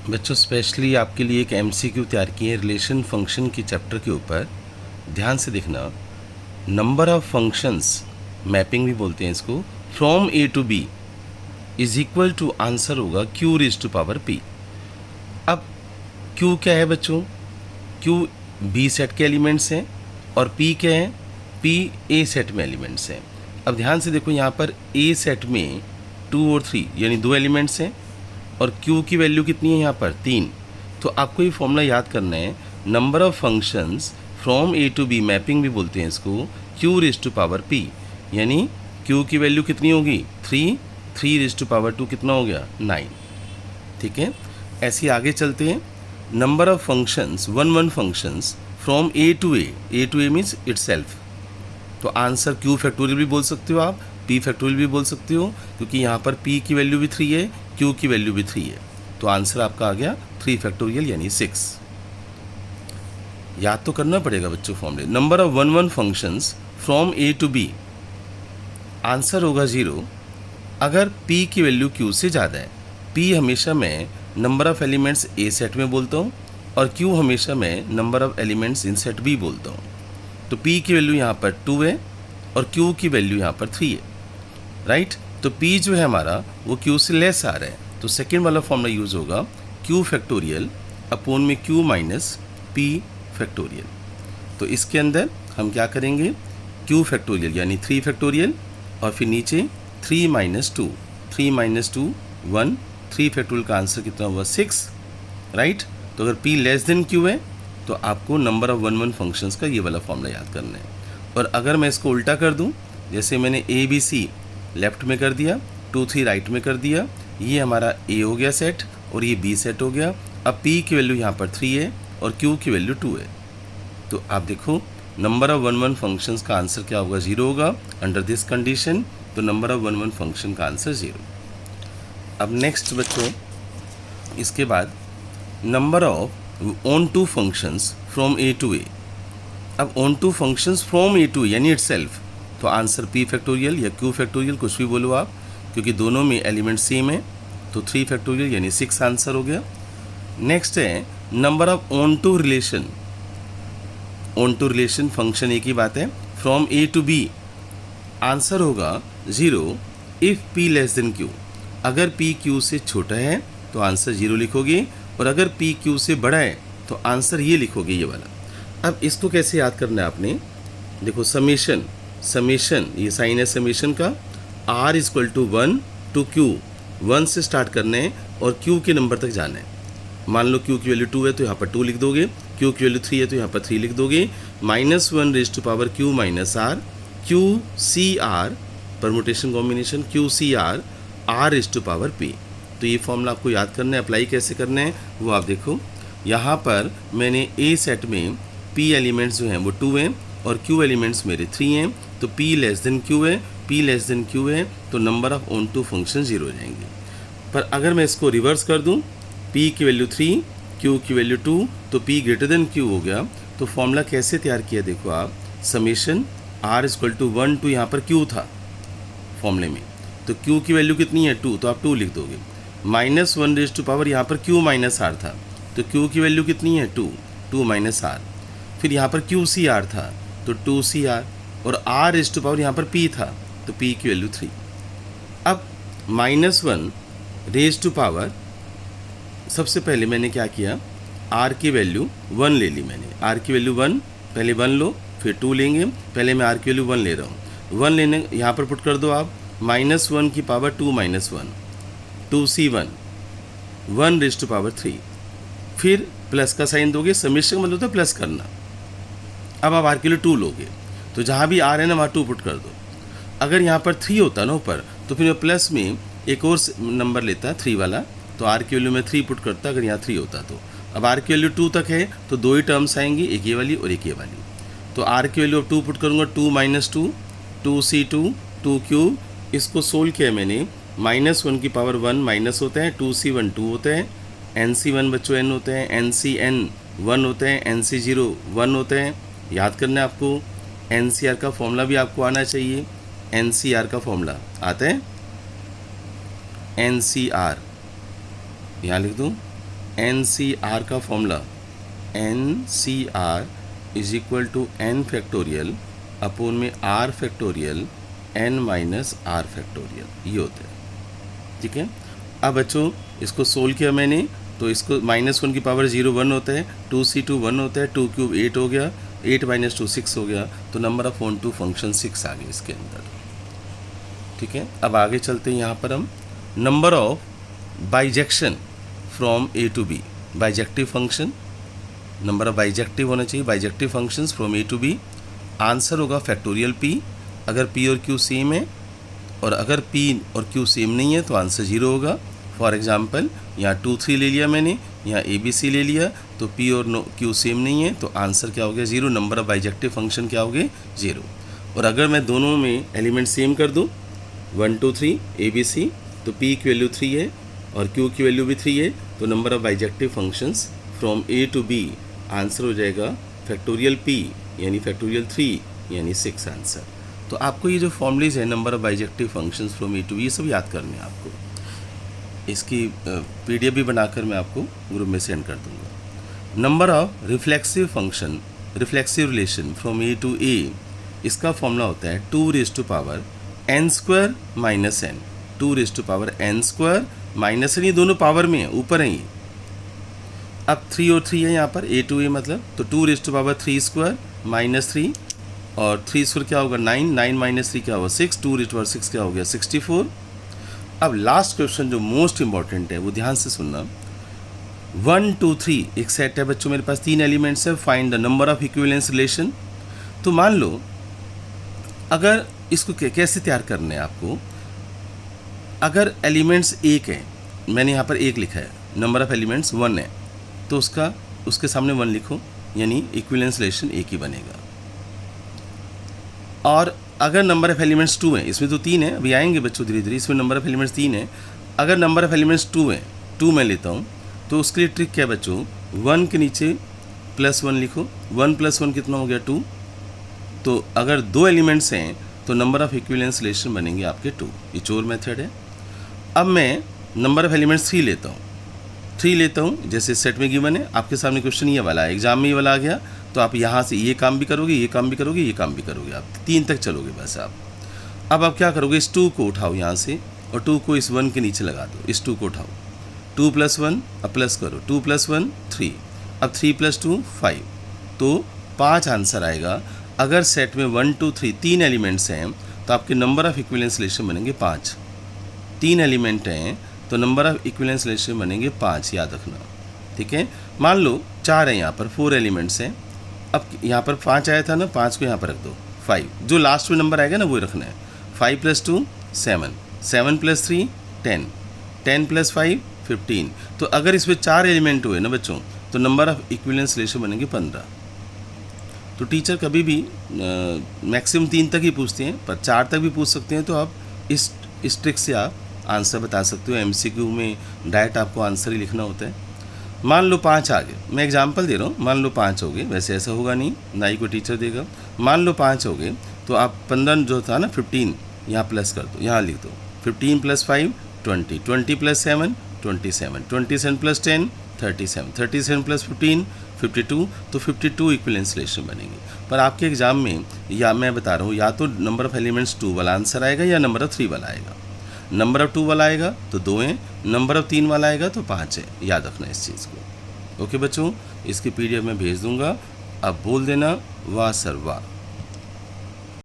बच्चों स्पेशली आपके लिए एक एमसीक्यू तैयार किए हैं रिलेशन फंक्शन की चैप्टर के ऊपर। ध्यान से देखना, नंबर ऑफ फंक्शंस, मैपिंग भी बोलते हैं इसको, from A to B is equal to answer होगा Q raise to power P. अब क्यू क्या है बच्चों? क्यू बी सेट के एलिमेंट्स हैं और पी क्या है? पी ए सेट में एलिमेंट्स हैं। अब ध्यान से देखो, यहाँ पर ए सेट में 2 और 3 यानी 2 एलिमेंट्स हैं और Q की वैल्यू कितनी है यहाँ पर? 3। तो आपको ये फॉर्मूला याद करना है, number of functions from A to B, mapping भी बोलते हैं इसको, Q raise to power P, यानी Q की वैल्यू कितनी होगी? 3 रेज़ टू पावर 2 कितना हो गया? 9। ठीक है, ऐसे आगे चलते हैं। Number of functions, one functions from A to A means itself. तो आंसर Q फैक्टोरियल भी बोल सकते हो आप, P फैक्टोरियल भी बोल सकते हो, क्योंकि यहाँ पर P की वैल्यू भी 3 है, Q की वैल्यू भी 3 है। तो आंसर आपका आ गया 3 फैक्टोरियल यानी 6। याद तो करना पड़ेगा बच्चों फॉर्मूले। Number of one functions from A to B, answer होगा 0 अगर P की वैल्यू Q से ज़्यादा है। P हमेशा मैं number of elements A set में बोलता हूँ और Q हमेशा मैं number of elements in set B बोलता हूँ। तो P की वैल्यू यहाँ पर 2 है और Q की वैल्यू यहाँ पर 3 है, राइट। तो P जो है हमारा वो Q से लेस आ रहा है, तो सेकेंड वाला फॉर्मूला यूज़ होगा Q फैक्टोरियल अपॉन में Q माइनस P फैक्टोरियल। तो इसके अंदर हम क्या करेंगे? Q फैक्टोरियल यानी 3 फैक्टोरियल और फिर नीचे 3 माइनस 2, 3 माइनस 2 1, 3 फैक्टोरियल का आंसर कितना हुआ? 6, राइट। तो अगर P लेस देन Q है तो आपको नंबर ऑफ वन फंक्शंस का ये वाला फॉर्मूला याद करना है। और अगर मैं इसको उल्टा कर दूं, जैसे मैंने ए बी सी लेफ्ट में कर दिया, 2 3 राइट में कर दिया, ये हमारा ए हो गया सेट और ये बी सेट हो गया। अब P की वैल्यू यहाँ पर 3 है और Q की वैल्यू 2 है। तो आप देखो नंबर ऑफ वन फंक्शंस का आंसर क्या होगा? 0 होगा अंडर दिस कंडीशन। तो नंबर ऑफ वन फंक्शन का आंसर 0। अब नेक्स्ट बच्चों, इसके बाद number of onto functions from A to A. अब onto functions from A to यानी इटसेल्फ, तो आंसर P फैक्टोरियल या Q फैक्टोरियल कुछ भी बोलो आप, क्योंकि दोनों में एलिमेंट सेम है। तो 3 फैक्टोरियल यानी 6 आंसर हो गया। नेक्स्ट है number of onto relation. Onto relation function एक ही बात है, from A to B, answer होगा 0 if P less than Q। अगर P Q से छोटा है तो आंसर 0 लिखोगे और अगर P Q से बड़ा है तो आंसर ये लिखोगे, ये वाला। अब इसको कैसे याद करना है आपने? देखो समेशन, ये साइन है समेशन का, R equal to 1 to Q, 1 से स्टार्ट करना है और Q के नंबर तक जाना है। मान लो Q की वैल्यू 2 है तो यहाँ पर 2 लिख दोगे, Q की वैल्यू 3 है तो यहाँ पर 3 लिख दोगे, -1 raise to power Q minus R, QCR permutation combination, QCR R raise to power P। तो ये फॉर्मूला आपको याद करना है। अप्लाई कैसे करना है वो आप देखो, यहाँ पर मैंने ए सेट में P एलिमेंट्स जो हैं वो 2 हैं और Q एलिमेंट्स मेरे 3 हैं। तो P लेस देन Q है, P लेस देन Q है, तो number of onto function 0 हो जाएंगे। पर अगर मैं इसको रिवर्स कर दूं, P की वैल्यू 3, Q की वैल्यू 2, तो P ग्रेटर देन Q हो गया। तो फॉर्मूला कैसे तैयार किया देखो आप, summation R equal to 1 to, यहाँ पर Q था फॉर्मूले में, तो Q की वैल्यू कितनी है? 2, तो आप 2 लिख दोगे। -1 रेज़ टू पावर, यहाँ पर Q माइनस R था, तो Q की वैल्यू कितनी है? 2 माइनस R। फिर यहाँ पर QCR था तो 2CR और R रेज़ टू पावर यहाँ पर P था तो P की वैल्यू 3। अब -1 रेज़ टू पावर, सबसे पहले मैंने क्या किया, R की वैल्यू 1 ले ली मैंने। R की वैल्यू 1, पहले 1 लो फिर 2 लेंगे, पहले मैं R की वैल्यू 1 ले रहा हूँ। 1 लेने यहाँ पर पुट कर दो आप, -1 की power 2 minus 1, 2C1, 1 raise to power 3, फिर प्लस का साइन दोगे, समेशन का मतलब होता है प्लस करना। अब आप R के लिए 2 लोगे तो जहाँ भी R है ना वहाँ 2 पुट कर दो। अगर यहाँ पर 3 होता ना ऊपर तो फिर मैं प्लस में एक और नंबर लेता 3 वाला, तो R की वैल्यू में 3 पुट करता अगर यहाँ 3 होता तो। अब R की वैल्यू 2 तक है तो 2 ही टर्म्स आएंगी, एक ये वाली और एक ये वाली। तो R की वैल्यू अब 2 पुट करूँगा, 2 माइनस 2, 2C2, 2Q। इसको सोल्व किया मैंने, -1 की पावर 1 माइनस होता है, 2C1 2 होता है, NC1 बच्चों n होते हैं, NCN 1 होते हैं, NC0 1 होते हैं। याद करना है आपको, NCR का फॉर्मूला भी आपको आना चाहिए। NCR का फॉर्मूला आता है, NCR यहाँ लिख दूँ, एन सी आर का formula N C R is equal to N factorial upon में R factorial N minus R factorial, ये होता है। ठीक है, अब बच्चों इसको सोल्व किया मैंने, तो इसको -1 की पावर 0 1 होता है, 2c2 1 होता है, 2 क्यूब 8 हो गया, 8 - 2 6 हो गया, तो number of onto function 6 आ गए इसके अंदर। ठीक है, अब आगे चलते हैं। यहाँ पर हम number of bijection from A to B, bijective function, number of bijective होना चाहिए, bijective functions from A to B. Answer होगा फैक्टोरियल पी, अगर पी और क्यू सेम है, और अगर पी और क्यू सेम नहीं है तो आंसर 0 होगा। फॉर एग्जांपल यहाँ 2 3 ले लिया मैंने, यहाँ ए बी सी ले लिया, तो पी और क्यू सेम नहीं है तो आंसर क्या हो गया 0, नंबर ऑफ बाइजेक्टिव फंक्शन क्या हो गए 0। और अगर मैं दोनों में एलिमेंट सेम कर दूँ 1 2 3 ए बी सी, तो पी की वैल्यू 3 है और क्यू की वैल्यू भी 3 है, तो number of bijective functions from A to B answer हो जाएगा फैक्टोरियल पी यानी फैक्टोरियल 3 यानी 6 आंसर। तो आपको ये जो फॉर्मूलेज है number of bijective functions from A to B, ये सब याद करने हैं आपको। इसकी पीडीएफ भी बनाकर मैं आपको ग्रुप में सेंड कर दूंगा। Number of reflexive function, reflexive relation from A to A, इसका फॉर्मूला होता है 2⁻n² - n, 2⁻n² - n, ये दोनों पावर में है, ऊपर है ये। अब 3 और 3 है यहाँ पर, ए टू ए मतलब, तो 2⁻³ - 3, और 3² क्या होगा 9, 9 - 3 क्या होगा 6, 2⁻6 क्या हो गया 64। अब लास्ट क्वेश्चन जो मोस्ट इंपॉर्टेंट है वो ध्यान से सुनना। 1 2 3 एक सेट है बच्चों, मेरे पास 3 एलिमेंट्स है, find the number of equivalence relation. तो मान लो अगर इसको कैसे तैयार करना है आपको, अगर एलिमेंट्स 1 है, मैंने यहाँ पर 1 लिखा है, नंबर ऑफ एलिमेंट्स 1 है, तो उसके सामने 1 लिखो, यानी इक्विवेलेंस रिलेशन 1 ही बनेगा। और अगर नंबर ऑफ एलिमेंट्स 2 है, इसमें तो 3 है, अभी आएंगे बच्चों धीरे धीरे, इसमें नंबर ऑफ एलिमेंट्स 3 है, अगर नंबर ऑफ एलिमेंट्स 2 है, 2 मैं लेता हूँ, तो उसके लिए ट्रिक क्या है बच्चों, 1 के नीचे +1 लिखो, 1 + 1 कितना हो गया 2, तो अगर 2 एलिमेंट्स हैं तो नंबर ऑफ इक्विवेलेंस रिलेशन बनेंगे आपके 2, ये चोर मेथड है। अब मैं नंबर ऑफ एलिमेंट्स 3 लेता हूँ, 3 लेता हूँ, जैसे सेट में गिवन है, आपके सामने क्वेश्चन ये वाला है, एग्जाम में ये वाला आ गया, तो आप यहाँ से ये काम भी करोगे, ये काम भी करोगे, ये काम भी करोगे, आप 3 तक चलोगे बस आप। अब आप क्या करोगे, इस 2 को उठाओ यहाँ से, और 2 को इस 1 के नीचे लगा दो, इस 2 को उठाओ, 2 + 1 अब प्लस करो, 2 + 1 3, अब 3 + 2 5, तो 5 आंसर आएगा। अगर सेट में 1 2 3 3 एलिमेंट्स हैं तो आपके नंबर ऑफ इक्विवेलेंस रिलेशन बनेंगे 5, 3 एलिमेंट हैं तो नंबर ऑफ इक्विवेलेंस रिलेशन बनेंगे 5, याद रखना। ठीक है, मान लो 4 है, यहाँ पर 4 एलिमेंट्स हैं, अब यहाँ पर 5 आया था ना, 5 को यहाँ पर रख दो, 5 जो लास्ट में नंबर आएगा ना वो रखना है, 5 + 2 7, 7 + 3 10, 10 + 5 15। तो अगर इसमें 4 एलिमेंट हुए ना बच्चों, तो नंबर ऑफ इक्विवेलेंस रिलेशन बनेंगे 15। तो टीचर कभी भी मैक्सिमम 3 तक ही पूछते हैं, पर 4 तक भी पूछ सकते हैं, तो आप इस ट्रिक से आप आंसर बता सकते हो। एमसीक्यू में डायरेक्ट आपको आंसर ही लिखना होता है। मान लो 5 आ गए, मैं एग्जांपल दे रहा हूँ, मान लो 5 हो गए, वैसे ऐसा होगा नहीं, ना ही कोई टीचर देगा। मान लो 5 हो गए, तो आप 15 जो था ना 15 यहाँ प्लस कर दो, यहाँ लिख दो, 15 + 5 20, 20 + 7 27, 27 + 10 37, 37 + 15 52, तो 52 इक्विवेलेंस रिलेशन बनेंगे। पर आपके एग्जाम में या मैं बता रहा हूँ, या तो नंबर ऑफ एलिमेंट्स 2 वाला आंसर आएगा या नंबर ऑफ 3 वाला आएगा। नंबर ऑफ 2 वाला आएगा तो 2 हैं, नंबर ऑफ 3 वाला आएगा तो 5 है, याद रखना इस चीज़ को। ओके बच्चों, इसकी पीडीएफ में भेज दूंगा, अब बोल देना वाह सर वाह।